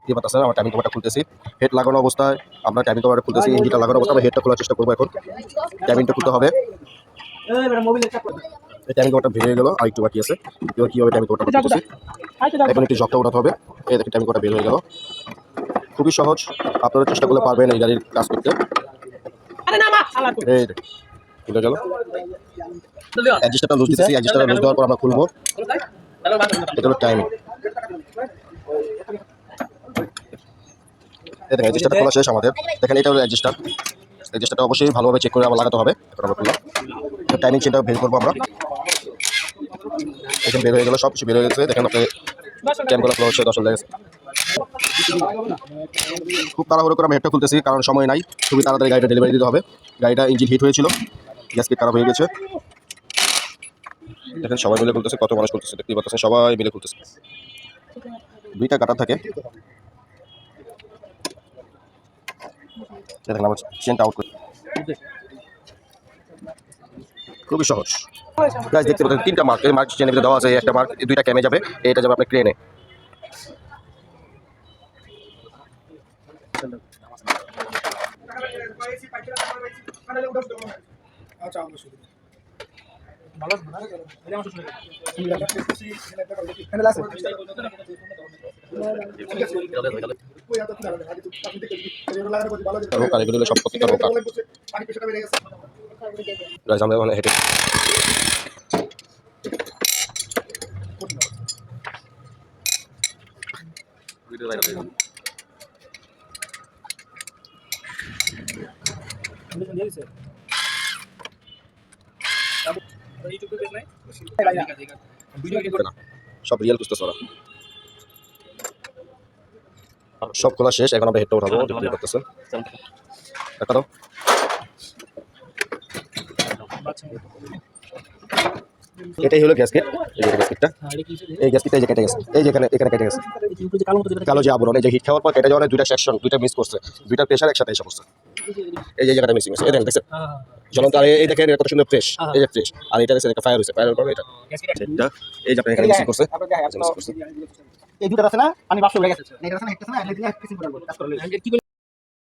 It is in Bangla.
দিয়ে পাচ্ছেন আমার টাইমিং কভারটা খুলতেছি। হেড লাগানো অবস্থায় আমরা টাইমিং কভারটা খুলতেছি, ইঞ্জিনটা লাগানো অবস্থায় আমরা হেডটা খোলার চেষ্টা করবো। এখন টাইমিংটা খুলতে হবে। এই টাইমিং কভারটা বের হয়ে গেল, আর একটু বাকি আছে। এবার কীভাবে টাইমিং কভারটা খুলতেছি, এখন একটু জকটা উঠাতে হবে। এই দেখে টাইমিং কভারটা বের হয়ে গেল। খুবই সহজ, আপনারা চেষ্টা করলে পারবেন এই গাড়ির কাজ করতে। এই খুলে গেল। অ্যাডজাস্টারটা লুজ দিতেছি, অ্যাডজাস্টারটা লুজ দেওয়ার পর আমরা খুলবো। এটা হলো টাইমিং। দেখেন অ্যাডজাস্টারটা খোলা শেষ আমাদের। দেখেন এটা হলো অ্যাডজাস্টার। অ্যাডজাস্টারটা অবশ্যই ভালোভাবে চেক করে আবার লাগাতে হবে। এখন আমরা খুললাম, টাইমিং চেনটা বের করবো আমরা। এখানে বের হয়ে গেল, সব কিছু বের হয়ে গেছে। দেখেন আপনি ক্যামগুলো ফ্লো হচ্ছে, 10 লেগেছে। খুব তাড়াহুড়ো করে আমি হেডটা খুলতেছি, কারণ সময় নাই, খুবই তাড়াতাড়ি গাড়িটা ডেলিভারি দিতে হবে। গাড়িটা ইঞ্জিন হিট হয়েছিল, গ্যাসকেট খারাপ হয়ে গেছে। দেখেন সবাই মিলে খুলতেছে, কত মানুষ খুলতেছে দেখতেই পাচ্ছেন, সবাই মিলে খুলতেছে। 2টা কাটা থাকে। দেখেন আমার চেনটা আউট করি। খুবই সহজ গাইস, দেখতে পাচ্ছেন 3টা মার্ক। এই মার্ক চেনের ভিতরে দেওয়া আছে, একটা মার্ক 2টা ক্যামে যাবে, এটা যাবে আপনার ক্রেনে। রোকার এগুলো হলো সব প্রত্যেকটা রোকার। গাইস আমরা ওখানে হেঁটে সব রিয়েল খুঁজতেছে ওরা। সব খোলা শেষ, এখন আমরা হেডটা উঠাবো। দেখতে পাচ্ছেন, দেখা দাও। এটাই হলো গ্যাসকেট। এই যে গ্যাসকেটটা, এই গ্যাসকেটটা এই যে কেটে গেছে, এই যে এখানে কেটে গেছে। কালো যে আবরণ, এই যে হিট খাওয়ার পর কেটে যাওয়ার 2টা সেকশন, 2টা মিস করছে, 2টার প্রেশার একসাথে এসে পড়ছে। এই যে জায়গাটা মিসিং আছে, এই দেখেন, দেখছেন জ্বলন্ত। আর এই দেখেন কত সুন্দর ফ্রেশ, এই যে ফ্রেশ। আর এটা দেখছেন একটা ফায়ার হয়েছে, ফায়ার পরে এটা এই যে আপনার এখানে মিসিং করছে। এই দুটো আছে না, পানি বাষ্প উড়ে গেছে, এটা আছে না, হেড আছে না, এগুলো দিয়ে ফিক্সিং করব কাজ করলে।